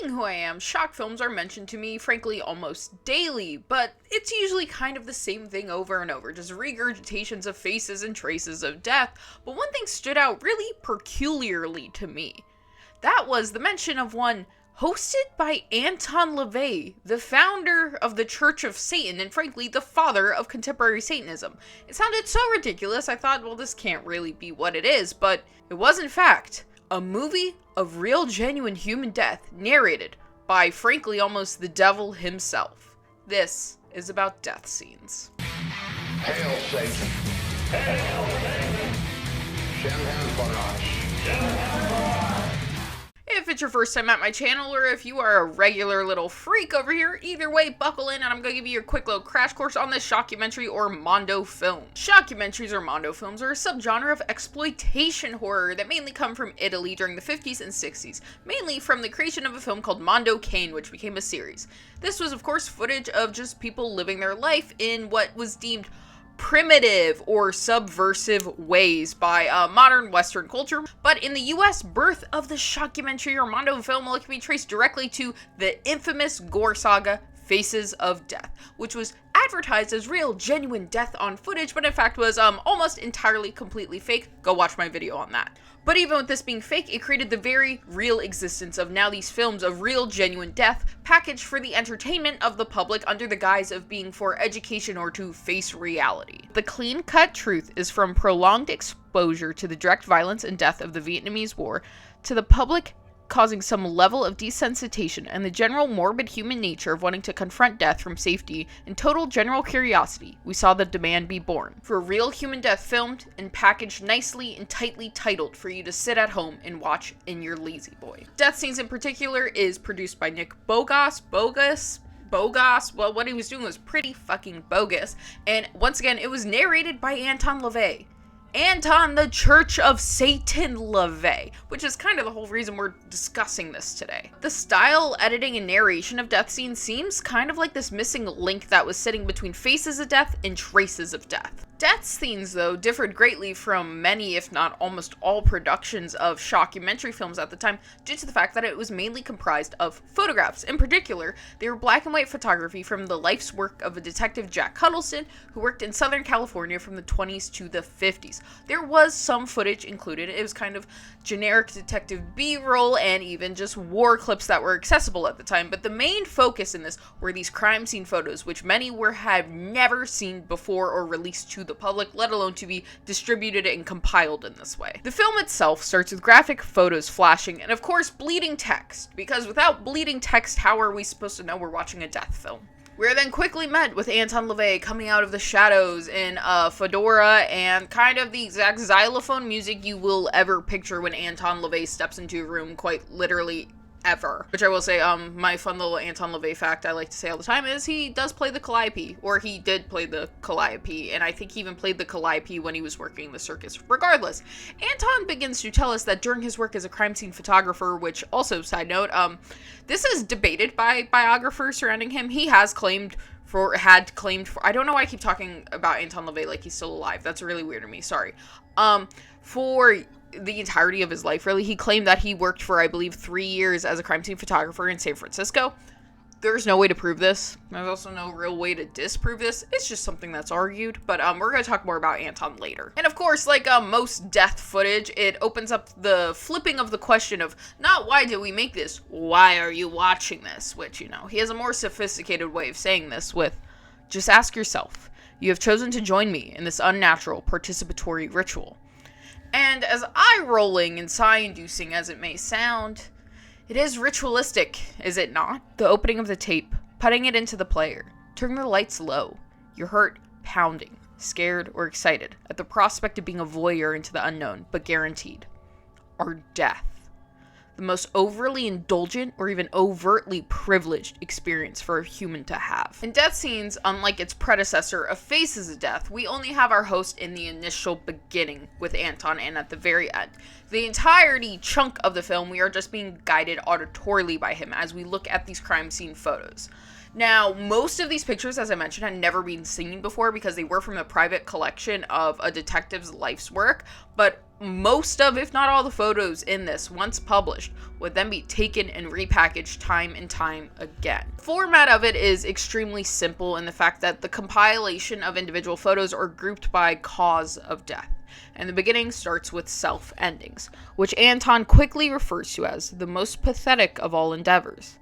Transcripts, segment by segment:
Being who I am, shock films are mentioned to me, frankly, almost daily, but it's usually kind of the same thing over and over, just regurgitations of faces and traces of death. But one thing stood out really peculiarly to me. That was the mention of one hosted by Anton Lavey, the founder of the Church of Satan, and frankly, the father of contemporary Satanism. It sounded so ridiculous, I thought, well, this can't really be what it is, but it was in fact a movie of real, genuine human death, narrated by, frankly, almost the devil himself. This is about death scenes. Hail Satan! Hail Satan! Shem for us! If it's your first time at my channel, or if you are a regular little freak over here, either way, buckle in and I'm going to give you a quick little crash course on this shockumentary or mondo film. Shockumentaries or mondo films are a subgenre of exploitation horror that mainly come from Italy during the 50s and 60s, mainly from the creation of a film called Mondo Cane, which became a series. This was, of course, footage of just people living their life in what was deemed primitive or subversive ways by modern Western culture. But in the US, birth of the shockumentary or mondo film can be traced directly to the infamous Gore saga, Faces of Death, which was advertised as real, genuine death on footage, but in fact was almost entirely completely fake. Go watch my video on that. But even with this being fake, it created the very real existence of now these films of real, genuine death, packaged for the entertainment of the public under the guise of being for education or to face reality. The clean-cut truth is from prolonged exposure to the direct violence and death of the Vietnamese War, to the public causing some level of desensitization and the general morbid human nature of wanting to confront death from safety and total general curiosity, we saw the demand be born for real human death filmed and packaged nicely and tightly titled for you to sit at home and watch in your lazy boy. Death Scenes in particular is produced by Nick Bogas, well, what he was doing was pretty fucking bogus, and once again, it was narrated by Anton Lavey. Anton, the Church of Satan Lavey, which is kind of the whole reason we're discussing this today. The style, editing, and narration of death scenes seems kind of like this missing link that was sitting between Faces of Death and Traces of Death. Death scenes, though, differed greatly from many, if not almost all, productions of shockumentary films at the time due to the fact that it was mainly comprised of photographs. In particular, they were black and white photography from the life's work of a detective, Jack Huddleston, who worked in Southern California from the 20s to the 50s. There was some footage included. It was kind of generic detective B-roll and even just war clips that were accessible at the time, but the main focus in this were these crime scene photos, which many have never seen before or released to the public, let alone to be distributed and compiled in this way. The film itself starts with graphic photos flashing and of course bleeding text, because without bleeding text, how are we supposed to know we're watching a death film? We're then quickly met with Anton Lavey coming out of the shadows in a fedora and kind of the exact xylophone music you will ever picture when Anton Lavey steps into a room, quite literally ever. Which I will say, my fun little Anton Lavey fact I like to say all the time is he does play the calliope, or he did play the calliope, and I think he even played the calliope when he was working the circus. Regardless, Anton begins to tell us that during his work as a crime scene photographer, which also, side note, this is debated by biographers surrounding him. He has claimed I don't know why I keep talking about Anton Lavey like he's still alive. That's really weird to me, sorry. For the entirety of his life, really, he claimed that he worked for, I believe, 3 years as a crime scene photographer in San Francisco. There's no way to prove this. There's also no real way to disprove this. It's just something that's argued, but we're going to talk more about Anton later. And of course, like most death footage, it opens up the flipping of the question of not why did we make this, why are you watching this? Which, you know, he has a more sophisticated way of saying this with, just ask yourself, you have chosen to join me in this unnatural participatory ritual. And as eye-rolling and sigh-inducing as it may sound, it is ritualistic, is it not? The opening of the tape, putting it into the player, turning the lights low, your heart pounding, scared or excited at the prospect of being a voyeur into the unknown, but guaranteed. Our death. The most overly indulgent or even overtly privileged experience for a human to have. In Death Scenes, unlike its predecessor of Faces of Death, we only have our host in the initial beginning with Anton and at the very end. The entirety chunk of the film, we are just being guided auditorily by him as we look at these crime scene photos. Now, most of these pictures, as I mentioned, had never been seen before because they were from the private collection of a detective's life's work, but most of, if not all the photos in this, once published, would then be taken and repackaged time and time again. The format of it is extremely simple in the fact that the compilation of individual photos are grouped by cause of death. And the beginning starts with self-endings, which Anton quickly refers to as the most pathetic of all endeavors,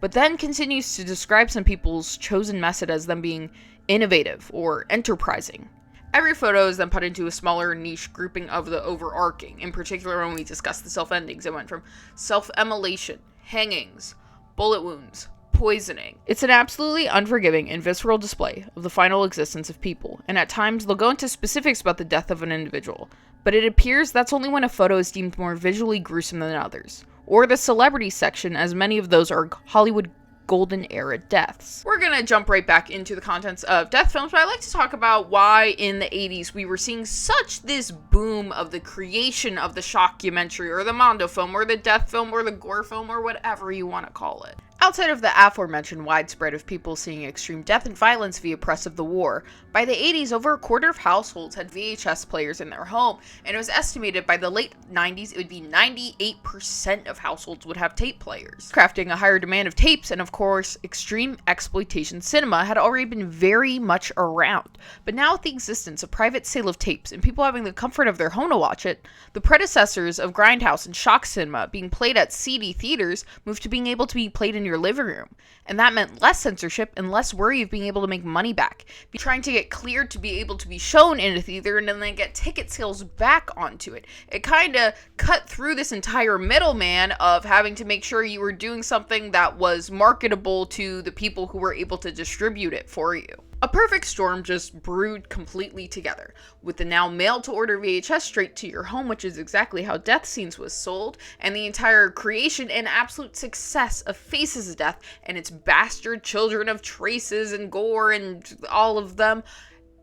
but then continues to describe some people's chosen method as them being innovative or enterprising. Every photo is then put into a smaller niche grouping of the overarching. In particular, when we discuss the self-endings, it went from self-immolation, hangings, bullet wounds, poisoning. It's an absolutely unforgiving and visceral display of the final existence of people, and at times they'll go into specifics about the death of an individual, but it appears that's only when a photo is deemed more visually gruesome than others, or the celebrity section, as many of those are Hollywood golden era deaths. We're gonna jump right back into the contents of death films, but I'd like to talk about why in the 80s we were seeing such this boom of the creation of the shockumentary, or the Mondo film, or the death film, or the gore film, or whatever you want to call it. Outside of the aforementioned widespread of people seeing extreme death and violence via press of the war, by the 80s over a quarter of households had VHS players in their home, and it was estimated by the late 90s it would be 98% of households would have tape players. Crafting a higher demand of tapes, and of course extreme exploitation cinema had already been very much around, but now with the existence of private sale of tapes and people having the comfort of their home to watch it, the predecessors of grindhouse and shock cinema being played at CD theaters moved to being able to be played in your living room, and that meant less censorship and less worry of being able to make money back, trying to get cleared to be able to be shown in a theater and then get ticket sales back onto it. It kind of cut through this entire middleman of having to make sure you were doing something that was marketable to the people who were able to distribute it for you. A perfect storm just brewed completely together, with the now mail-to-order VHS straight to your home, which is exactly how Death Scenes was sold, and the entire creation and absolute success of Faces of Death and its bastard children of Traces and Gore and all of them.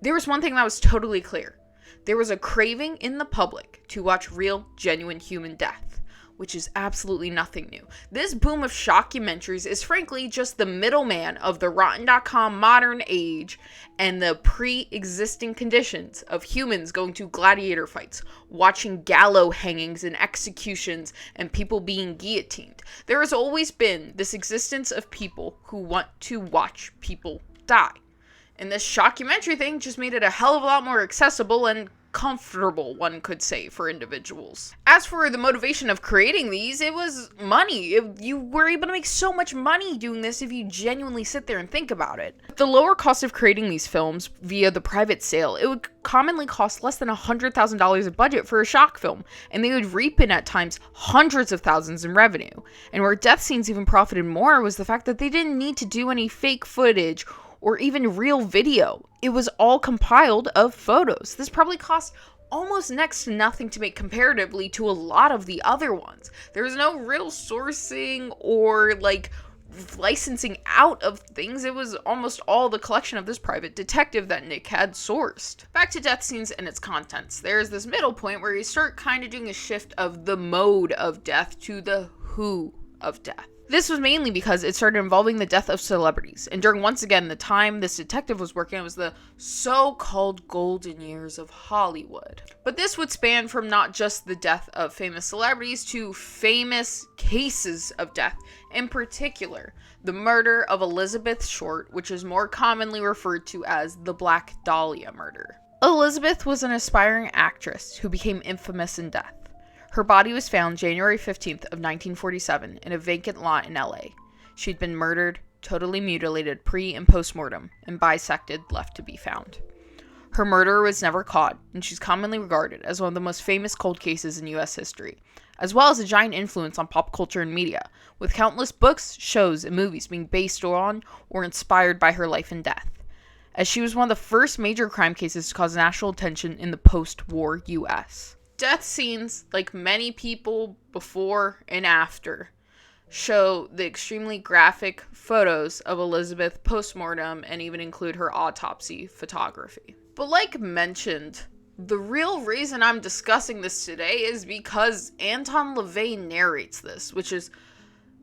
There was one thing that was totally clear. There was a craving in the public to watch real, genuine human death, which is absolutely nothing new. This boom of shockumentaries is frankly just the middleman of the Rotten.com modern age and the pre-existing conditions of humans going to gladiator fights, watching gallows hangings and executions, and people being guillotined. There has always been this existence of people who want to watch people die. And this shockumentary thing just made it a hell of a lot more accessible and comfortable, one could say, for individuals. As for the motivation of creating these, it was money. You were able to make so much money doing this if you genuinely sit there and think about it. The lower cost of creating these films via the private sale, it would commonly cost less than $100,000 a budget for a shock film, and they would reap in at times hundreds of thousands in revenue. And where Death Scenes even profited more was the fact that they didn't need to do any fake footage or even real video. It was all compiled of photos. This probably cost almost next to nothing to make comparatively to a lot of the other ones. There was no real sourcing or licensing out of things. It was almost all the collection of this private detective that Nick had sourced. Back to Death Scenes and its contents. There's this middle point where you start kind of doing a shift of the mode of death to the who of death. This was mainly because it started involving the death of celebrities, and during, once again, the time this detective was working, it was the so-called golden years of Hollywood. But this would span from not just the death of famous celebrities to famous cases of death. In particular, the murder of Elizabeth Short, which is more commonly referred to as the Black Dahlia murder. Elizabeth was an aspiring actress who became infamous in death. Her body was found January 15th of 1947 in a vacant lot in LA. She'd been murdered, totally mutilated pre- and post-mortem, and bisected, left to be found. Her murderer was never caught, and she's commonly regarded as one of the most famous cold cases in US history, as well as a giant influence on pop culture and media, with countless books, shows, and movies being based on or inspired by her life and death, as she was one of the first major crime cases to cause national attention in the post-war US. Death Scenes, like many people before and after, show the extremely graphic photos of Elizabeth post-mortem and even include her autopsy photography. But like mentioned, the real reason I'm discussing this today is because Anton Lavey narrates this, which is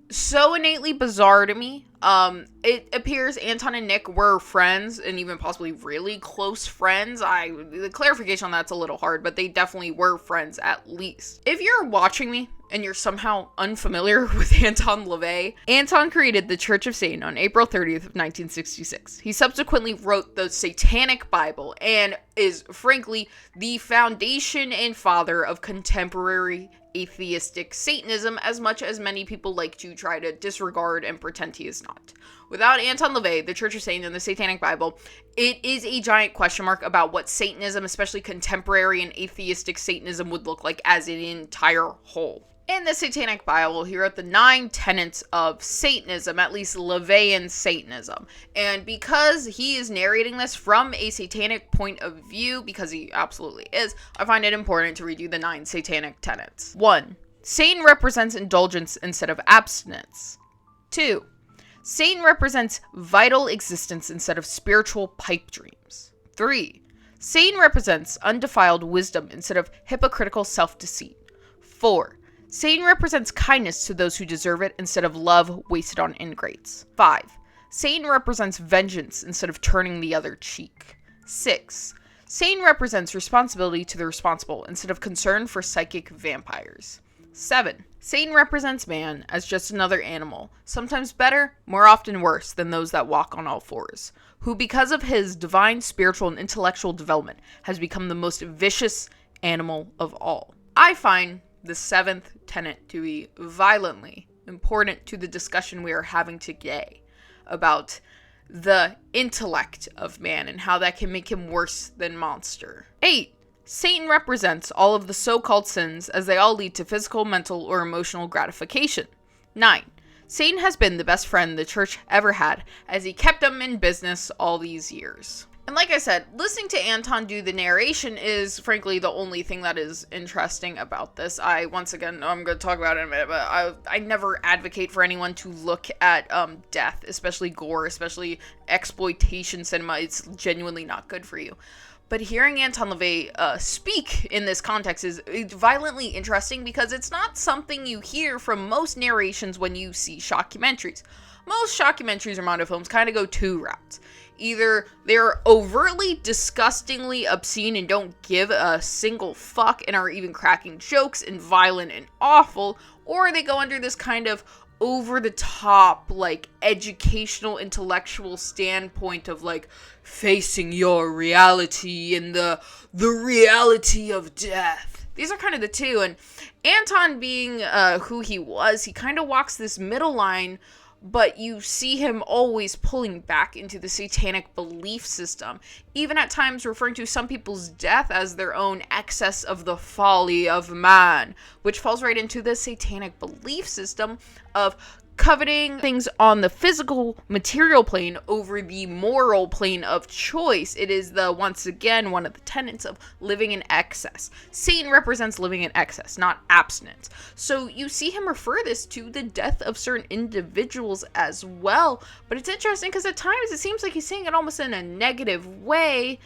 so innately bizarre to me. It appears Anton and Nick were friends, and even possibly really close friends. The clarification on that's a little hard, but they definitely were friends at least. If you're watching me and you're somehow unfamiliar with Anton Lavey, Anton created the Church of Satan on April 30th of 1966. He subsequently wrote the Satanic Bible and is, frankly, the foundation and father of contemporary atheistic Satanism, as much as many people like to try to disregard and pretend he is not. Without Anton Lavey, the Church of Satan, and the Satanic Bible, it is a giant question mark about what Satanism, especially contemporary and atheistic Satanism, would look like as an entire whole. In the Satanic Bible, he wrote the 9 tenets of Satanism, at least Laveyan Satanism. And because he is narrating this from a satanic point of view, because he absolutely is, I find it important to read you the 9 satanic tenets. 1. Satan represents indulgence instead of abstinence. 2. Satan represents vital existence instead of spiritual pipe dreams. 3. Satan represents undefiled wisdom instead of hypocritical self-deceit. 4. Satan represents kindness to those who deserve it instead of love wasted on ingrates. 5. Satan represents vengeance instead of turning the other cheek. 6. Satan represents responsibility to the responsible instead of concern for psychic vampires. 7. Satan represents man as just another animal, sometimes better, more often worse than those that walk on all fours, who because of his divine, spiritual, and intellectual development has become the most vicious animal of all. I find the 7th tenet to be violently important to the discussion we are having today about the intellect of man and how that can make him worse than monster. 8. Satan represents all of the so-called sins as they all lead to physical, mental, or emotional gratification. 9. Satan has been the best friend the church ever had as he kept them in business all these years. And like I said, listening to Anton do the narration is, frankly, the only thing that is interesting about this. I'm going to talk about it in a minute, but I never advocate for anyone to look at death, especially gore, especially exploitation cinema. It's genuinely not good for you. But hearing Anton Lavey speak in this context is violently interesting because it's not something you hear from most narrations when you see shockumentaries. Most shockumentaries or mondo films kind of go 2 routes. Either they're overtly, disgustingly obscene and don't give a single fuck and are even cracking jokes and violent and awful, or they go under this kind of over-the-top, like, educational, intellectual standpoint of, like, facing your reality and the reality of death. These are kind of the two, and Anton being who he was, he kind of walks this middle line, but you see him always pulling back into the satanic belief system, even at times referring to some people's death as their own excess of the folly of man, which falls right into the satanic belief system of coveting things on the physical, material plane over the moral plane of choice. It is once again, one of the tenets of living in excess. Satan represents living in excess, not abstinence. So you see him refer this to the death of certain individuals as well. But it's interesting because at times it seems like he's saying it almost in a negative way,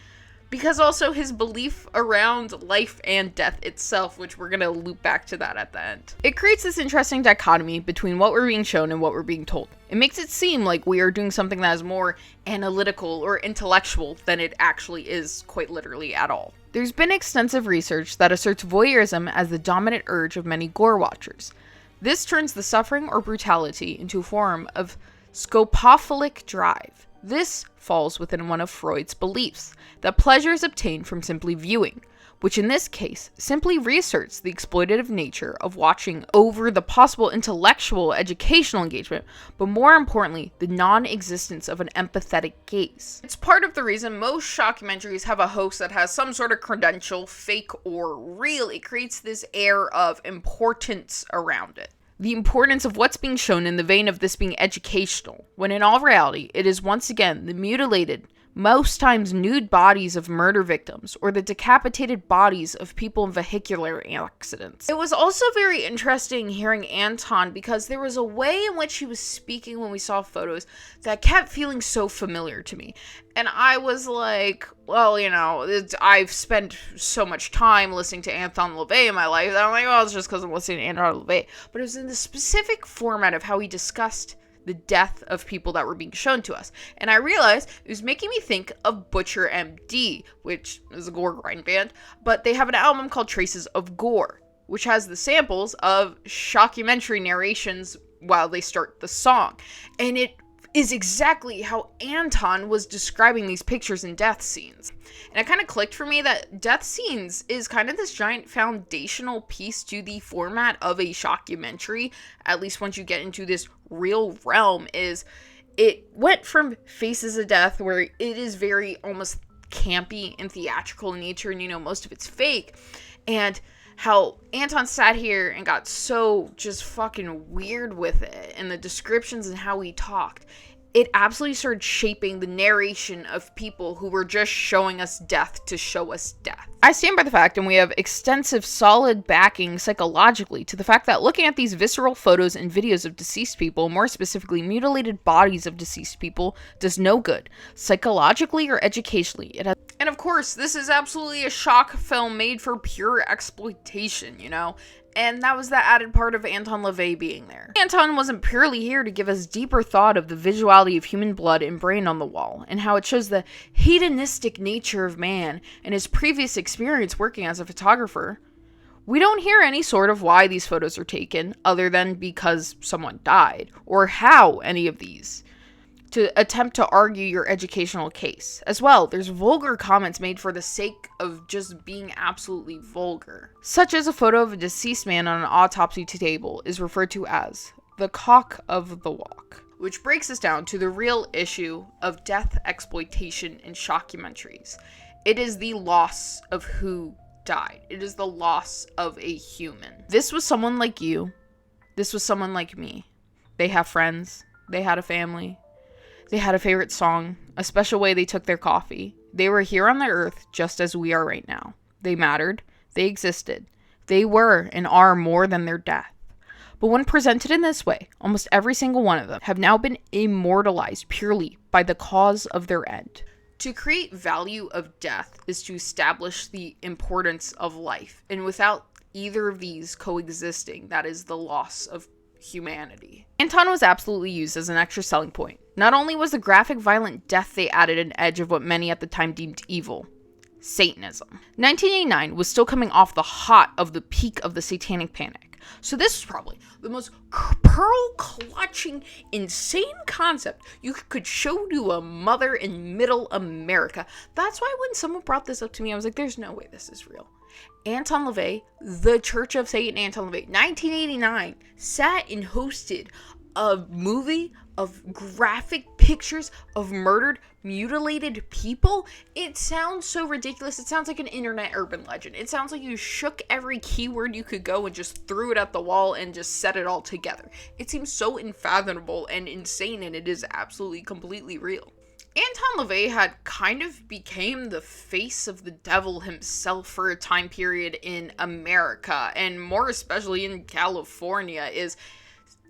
because also his belief around life and death itself, which we're going to loop back to that at the end. It creates this interesting dichotomy between what we're being shown and what we're being told. It makes it seem like we are doing something that is more analytical or intellectual than it actually is, quite literally, at all. There's been extensive research that asserts voyeurism as the dominant urge of many gore watchers. This turns the suffering or brutality into a form of scopophilic drive. This falls within one of Freud's beliefs, that pleasure is obtained from simply viewing, which in this case simply reasserts the exploitative nature of watching over the possible intellectual educational engagement, but more importantly, the non-existence of an empathetic gaze. It's part of the reason most shockumentaries have a host that has some sort of credential, fake or real. It creates this air of importance around it. The importance of what's being shown in the vein of this being educational, when in all reality, it is once again the mutilated, most times nude bodies of murder victims, or the decapitated bodies of people in vehicular accidents. It was also very interesting hearing Anton because there was a way in which he was speaking when we saw photos that kept feeling so familiar to me. And I was like, well, I've spent so much time listening to Anton Lavey in my life that I'm like, well, it's just because I'm listening to Anton Lavey. But it was in the specific format of how he discussed the death of people that were being shown to us. And I realized it was making me think of Butcher MD, which is a Gore grind band, but they have an album called Traces of Gore, which has the samples of shockumentary narrations while they start the song. And it is exactly how Anton was describing these pictures and death scenes. And it kind of clicked for me that death scenes is kind of this giant foundational piece to the format of a shockumentary, at least once you get into this real realm, is it went from Faces of Death, where it is very almost campy and theatrical in nature, and most of it's fake, and how Anton sat here and got so just fucking weird with it, and the descriptions and how he talked. It absolutely started shaping the narration of people who were just showing us death to show us death. I stand by the fact, and we have extensive solid backing psychologically to the fact that looking at these visceral photos and videos of deceased people, more specifically mutilated bodies of deceased people, does no good, psychologically or educationally. And of course, this is absolutely a shock film made for pure exploitation, And that was the added part of Anton Lavey being there. Anton wasn't purely here to give us deeper thought of the visuality of human blood and brain on the wall, and how it shows the hedonistic nature of man and his previous experience working as a photographer. We don't hear any sort of why these photos are taken, other than because someone died, or how any of these, to attempt to argue your educational case. As well, there's vulgar comments made for the sake of just being absolutely vulgar. Such as a photo of a deceased man on an autopsy table is referred to as the cock of the walk. Which breaks us down to the real issue of death exploitation in shockumentaries. It is the loss of who died. It is the loss of a human. This was someone like you. This was someone like me. They have friends. They had a family. They had a favorite song, a special way they took their coffee. They were here on the earth just as we are right now. They mattered. They existed. They were and are more than their death. But when presented in this way, almost every single one of them have now been immortalized purely by the cause of their end. To create value of death is to establish the importance of life. And without either of these coexisting, that is the loss of humanity. Anton was absolutely used as an extra selling point. Not only was the graphic violent death they added an edge of what many at the time deemed evil, Satanism. 1989 was still coming off the hot of the peak of the Satanic Panic. So this was probably the most pearl-clutching, insane concept you could show to a mother in middle America. That's why when someone brought this up to me, I was like, there's no way this is real. Anton Lavey, the Church of Satan Anton Lavey, 1989, sat and hosted a movie of graphic pictures of murdered, mutilated people. It sounds so ridiculous. It sounds like an internet urban legend. It sounds like you shook every keyword you could go and just threw it at the wall and just set it all together. It seems so unfathomable and insane, and it is absolutely completely real. Anton Lavey had kind of became the face of the devil himself for a time period in America, and more especially in California. Is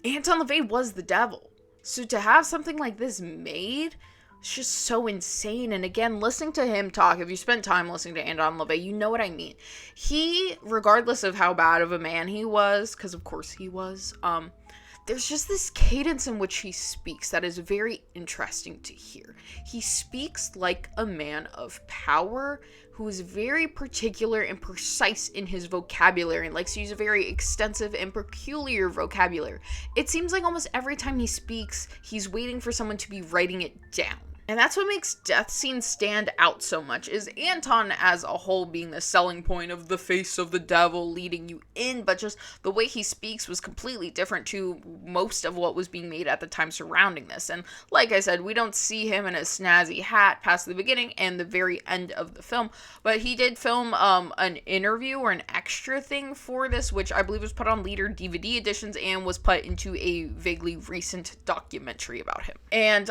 Anton Lavey was the devil. So to have something like this made, it's just so insane. And again, listening to him talk, if you spent time listening to Anton Lavey, you know what I mean. He, regardless of how bad of a man he was, because of course he was, there's just this cadence in which he speaks that is very interesting to hear. He speaks like a man of power who is very particular and precise in his vocabulary and likes to use a very extensive and peculiar vocabulary. It seems like almost every time he speaks, he's waiting for someone to be writing it down. And that's what makes death scenes stand out so much, is Anton as a whole being the selling point of the face of the devil leading you in, but just the way he speaks was completely different to most of what was being made at the time surrounding this. And like I said, we don't see him in a snazzy hat past the beginning and the very end of the film, but he did film an interview or an extra thing for this, which I believe was put on later DVD editions and was put into a vaguely recent documentary about him. And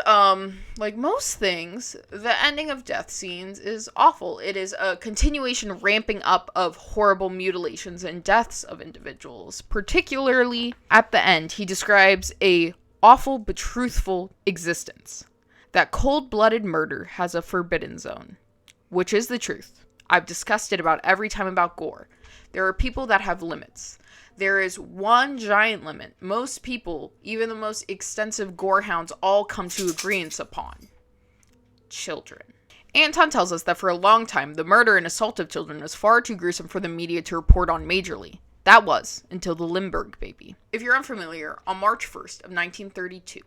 like most things, the ending of death scenes is awful. It is a continuation ramping up of horrible mutilations and deaths of individuals. Particularly at the end, he describes a awful but truthful existence. That cold-blooded murder has a forbidden zone, which is the truth. I've discussed it about every time about Gore. There are people that have limits. There is one giant limit. Most people, even the most extensive gore hounds, all come to agreement upon. Children. Anton tells us that for a long time, the murder and assault of children was far too gruesome for the media to report on majorly. That was until the Lindbergh baby. If you're unfamiliar, on March 1st of 1932,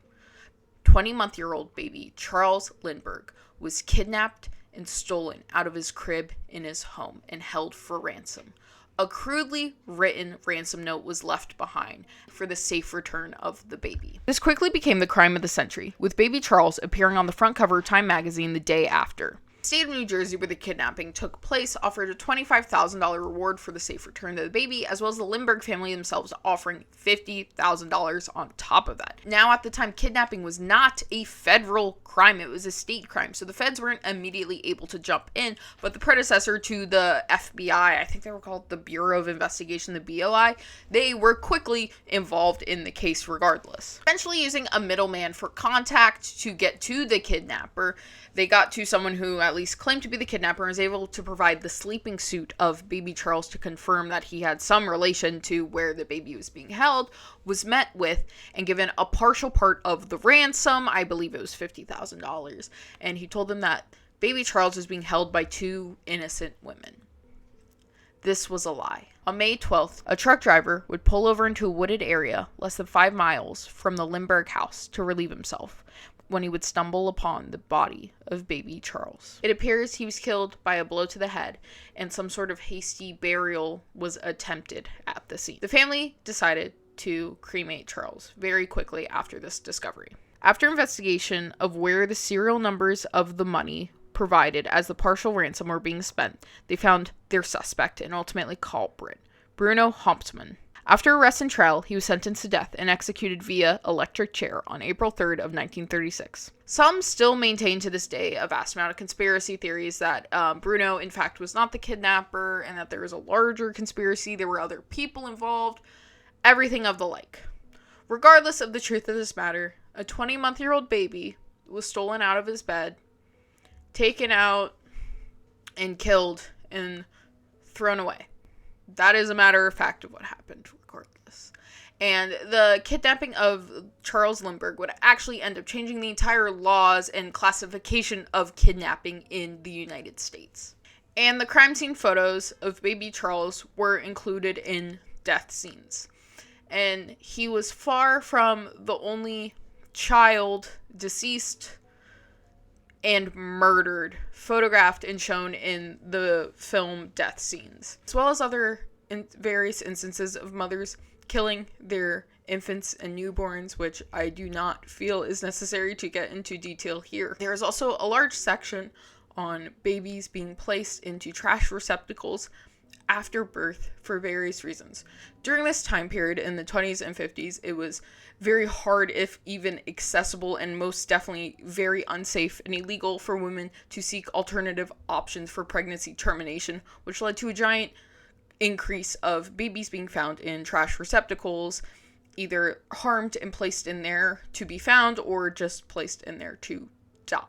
20-month-old baby Charles Lindbergh was kidnapped and stolen out of his crib in his home and held for ransom. A crudely written ransom note was left behind for the safe return of the baby. This quickly became the crime of the century, with baby Charles appearing on the front cover of Time magazine the day after. The state of New Jersey, where the kidnapping took place, offered a $25,000 reward for the safe return of the baby, as well as the Lindbergh family themselves offering $50,000 on top of that. Now, at the time, kidnapping was not a federal crime, it was a state crime, so the feds weren't immediately able to jump in, but the predecessor to the FBI, I think they were called the Bureau of Investigation, the BOI, they were quickly involved in the case regardless. Eventually using a middleman for contact to get to the kidnapper, they got to someone who at least claimed to be the kidnapper and was able to provide the sleeping suit of baby Charles to confirm that he had some relation to where the baby was being held, was met with and given a partial part of the ransom. I believe it was $50,000. And he told them that baby Charles was being held by two innocent women. This was a lie. On May 12th, a truck driver would pull over into a wooded area less than 5 miles from the Lindbergh house to relieve himself, when he would stumble upon the body of baby Charles. It appears he was killed by a blow to the head, and some sort of hasty burial was attempted at the scene. The family decided to cremate Charles very quickly after this discovery. After investigation of where the serial numbers of the money provided as the partial ransom were being spent, they found their suspect and ultimately culprit, Bruno Hauptmann. After arrest and trial, he was sentenced to death and executed via electric chair on April 3rd of 1936. Some still maintain to this day a vast amount of conspiracy theories that Bruno, in fact, was not the kidnapper and that there was a larger conspiracy, there were other people involved, everything of the like. Regardless of the truth of this matter, a 20-month-old baby was stolen out of his bed, taken out, and killed and thrown away. That is a matter of fact of what happened, regardless. And the kidnapping of Charles Lindbergh would actually end up changing the entire laws and classification of kidnapping in the United States. And the crime scene photos of baby Charles were included in death scenes. And he was far from the only child deceased and murdered, photographed and shown in the film death scenes, as well as other various instances of mothers killing their infants and newborns, which I do not feel is necessary to get into detail here. There is also a large section on babies being placed into trash receptacles after birth for various reasons. During this time period in the 20s and 50s, it was very hard, if even accessible, and most definitely very unsafe and illegal for women to seek alternative options for pregnancy termination, which led to a giant increase of babies being found in trash receptacles, either harmed and placed in there to be found or just placed in there to die.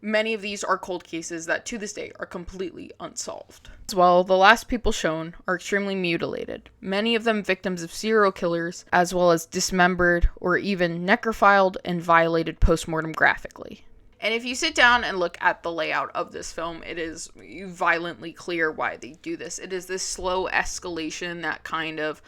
Many of these are cold cases that to this day are completely unsolved. As well, the last people shown are extremely mutilated, many of them victims of serial killers, as well as dismembered or even necrophiled and violated postmortem graphically. And if you sit down and look at the layout of this film, it is violently clear why they do this. It is this slow escalation that kind of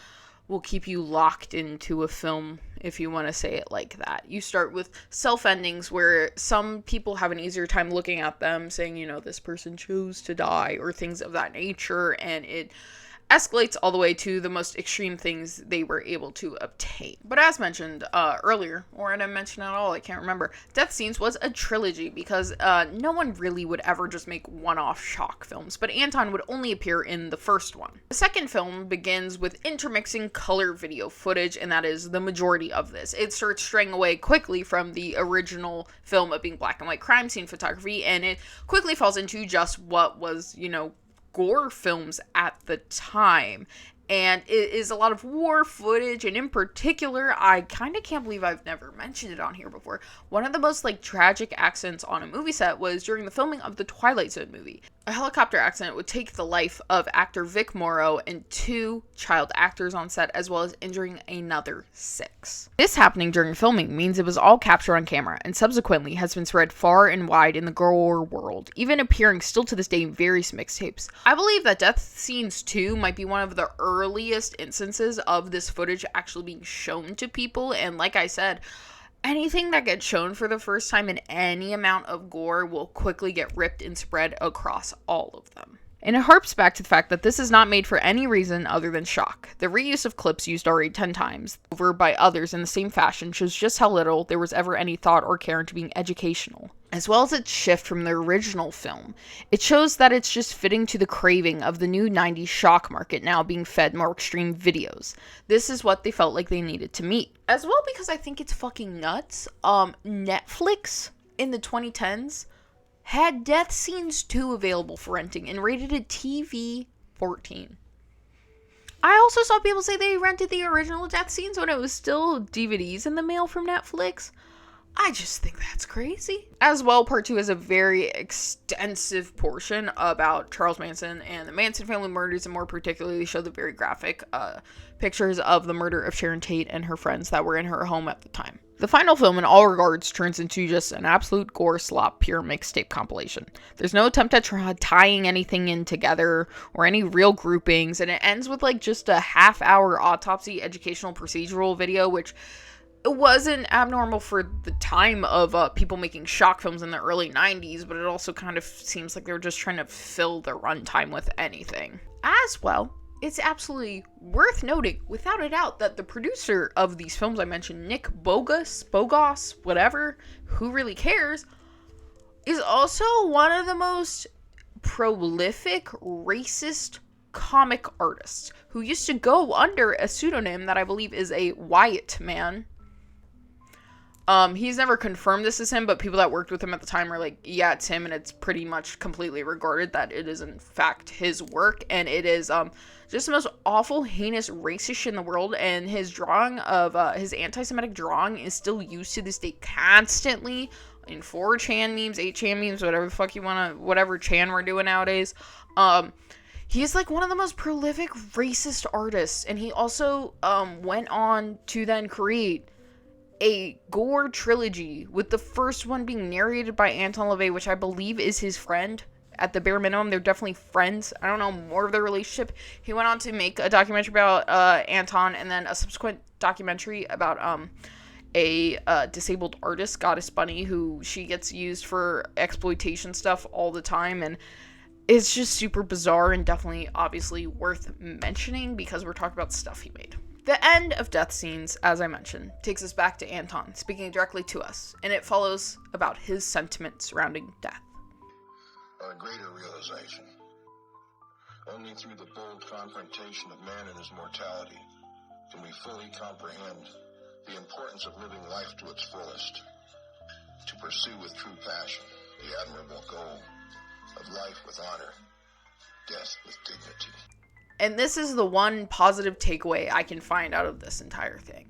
will keep you locked into a film, if you want to say it like that. You start with self-endings where some people have an easier time looking at them, saying, you know, this person chose to die, or things of that nature, and it escalates all the way to the most extreme things they were able to obtain. But as mentioned earlier, or I didn't mention at all, I can't remember, Death Scenes was a trilogy because no one really would ever just make one-off shock films, but Anton would only appear in the first one. The second film begins with intermixing color video footage, and that is the majority of this. It starts straying away quickly from the original film of being black and white crime scene photography, and it quickly falls into just what was, you know, Gore films at the time, and it is a lot of war footage, and in particular, I kind of can't believe I've never mentioned it on here before, one of the most tragic accidents on a movie set was during the filming of the Twilight Zone movie. A helicopter accident would take the life of actor Vic Morrow and 2 child actors on set, as well as injuring another 6. This happening during filming means it was all captured on camera, and subsequently has been spread far and wide in the Gore world, even appearing still to this day in various mixtapes. I believe that Death Scenes 2 might be one of the earliest instances of this footage actually being shown to people, and like I said, anything that gets shown for the first time in any amount of gore will quickly get ripped and spread across all of them. And it harps back to the fact that this is not made for any reason other than shock. The reuse of clips used already 10 times over by others in the same fashion shows just how little there was ever any thought or care into being educational. As well as its shift from the original film, it shows that it's just fitting to the craving of the new 90s shock market now being fed more extreme videos. This is what they felt like they needed to meet. As well, because I think it's fucking nuts, Netflix in the 2010s had Death Scenes 2 available for renting and rated it TV 14. I also saw people say they rented the original Death Scenes when it was still DVDs in the mail from Netflix. I just think that's crazy. As well, part 2 is a very extensive portion about Charles Manson and the Manson family murders, and more particularly show the very graphic pictures of the murder of Sharon Tate and her friends that were in her home at the time. The final film, in all regards, turns into just an absolute gore slop, pure mixtape compilation. There's no attempt at tying anything in together or any real groupings, and it ends with like just a half-hour autopsy educational procedural video, which it wasn't abnormal for the time of people making shock films in the early 90s, but it also kind of seems like they were just trying to fill their runtime with anything. As well, it's absolutely worth noting, without a doubt, that the producer of these films I mentioned, Nick Bogos, whatever, who really cares, is also one of the most prolific racist comic artists who used to go under a pseudonym that I believe is a Wyatt Man. He's never confirmed this is him, but people that worked with him at the time are like, yeah, it's him, and it's pretty much completely regarded that it is in fact his work, and it is, just the most awful, heinous, racist shit in the world, and his drawing of, his anti-Semitic drawing is still used to this day constantly in 4chan memes, 8chan memes, whatever the fuck you wanna, whatever chan we're doing nowadays. He's like one of the most prolific racist artists, and he also, went on to then create a Gore trilogy, with the first one being narrated by Anton Lavey, which I believe is his friend. At the bare minimum, they're definitely friends. I don't know more of their relationship. He went on to make a documentary about Anton, and then a subsequent documentary about a disabled artist, Goddess Bunny, who she gets used for exploitation stuff all the time, and it's just super bizarre and definitely obviously worth mentioning because we're talking about stuff he made. The end of Death Scenes, as I mentioned, takes us back to Anton, speaking directly to us, and it follows about his sentiment surrounding death. A greater realization. Only through the bold confrontation of man and his mortality can we fully comprehend the importance of living life to its fullest, to pursue with true passion the admirable goal of life with honor, death with dignity. And this is the one positive takeaway I can find out of this entire thing.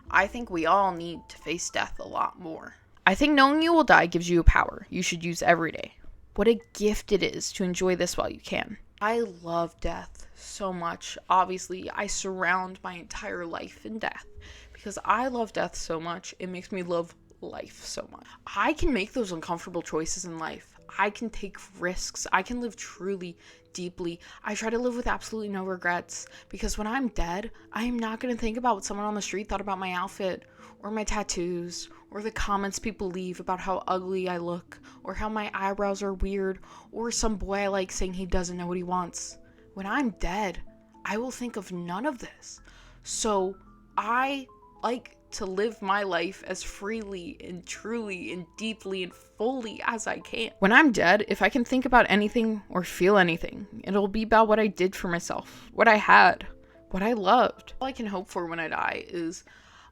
I think we all need to face death a lot more. I think knowing you will die gives you a power you should use every day. What a gift it is to enjoy this while you can. I love death so much. Obviously, I surround my entire life in death because I love death so much. It makes me love life so much. I can make those uncomfortable choices in life. I can take risks. I can live truly, deeply. I try to live with absolutely no regrets because when I'm dead, I am not going to think about what someone on the street thought about my outfit or my tattoos or the comments people leave about how ugly I look or how my eyebrows are weird or some boy I like saying he doesn't know what he wants. When I'm dead, I will think of none of this. So I like to live my life as freely and truly and deeply and fully as I can. When I'm dead, if I can think about anything or feel anything, it'll be about what I did for myself, what I had, what I loved. All I can hope for when I die is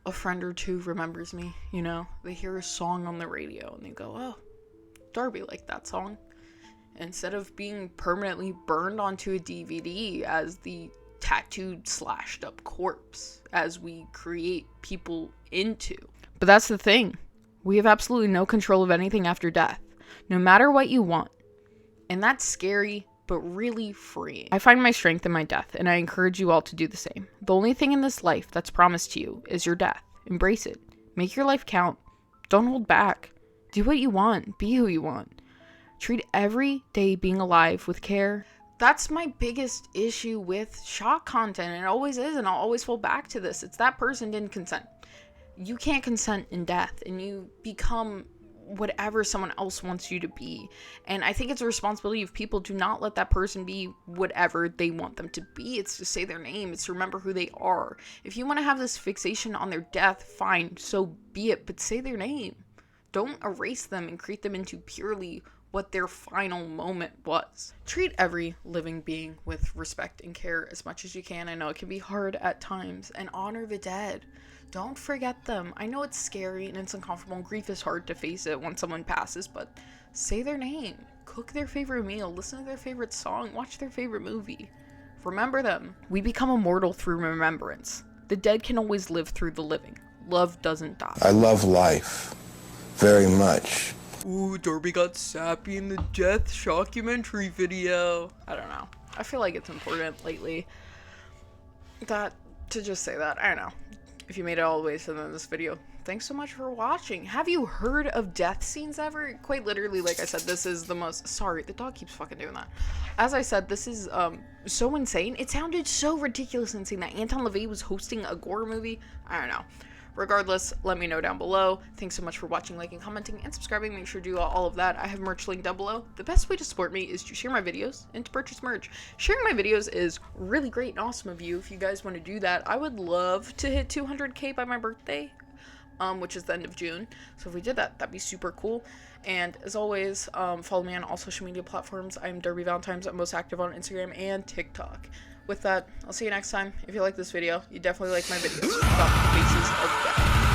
a friend or two remembers me, you know? They hear a song on the radio and they go, oh, Darby liked that song. Instead of being permanently burned onto a DVD as the tattooed, slashed up corpse as we create people into. But that's the thing. We have absolutely no control of anything after death. No matter what you want, And that's scary, but really freeing. I find my strength in my death, and I encourage you all to do the same. The only thing in this life that's promised to you is your death. Embrace it. Make your life count. Don't hold back. Do what you want. Be who you want. Treat every day being alive with care. That's my biggest issue with shock content, and it always is, and I'll always fall back to this. It's that person didn't consent. You can't consent in death, and you become whatever someone else wants you to be. And I think it's a responsibility of people to not let that person be whatever they want them to be. It's to say their name. It's to remember who they are. If you want to have this fixation on their death, fine, so be it, but say their name. Don't erase them and create them into purely what their final moment was. Treat every living being with respect and care as much as you can. I know it can be hard at times. And honor the dead. Don't forget them. I know it's scary and it's uncomfortable, and grief is hard to face it when someone passes, but say their name. Cook their favorite meal. Listen to their favorite song. Watch their favorite movie. Remember them. We become immortal through remembrance. The dead can always live through the living. Love doesn't die. I love life very much. Ooh, Darby got sappy in the death shockumentary video. I don't know. I feel like it's important lately to just say that. I don't know. If you made it all the way to the end of this video, thanks so much for watching. Have you heard of death scenes ever? Quite literally, like I said, this is the most... Sorry, the dog keeps fucking doing that. As I said, this is so insane. It sounded so ridiculous and insane that Anton Lavey was hosting a Gore movie. I don't know. Regardless, let me know down below. Thanks so much for watching, liking, commenting, and subscribing. Make sure to do all of that. I have merch linked down below. The best way to support me is to share my videos and to purchase merch. Sharing my videos is really great and awesome of you. If you guys want to do that, I would love to hit 200K by my birthday, which is the end of June. So if we did that, that'd be super cool. And as always, follow me on all social media platforms. I'm Darby Valentine. I'm most active on Instagram and TikTok. With that, I'll see you next time. If you like this video, you definitely like my videos about the faces of death.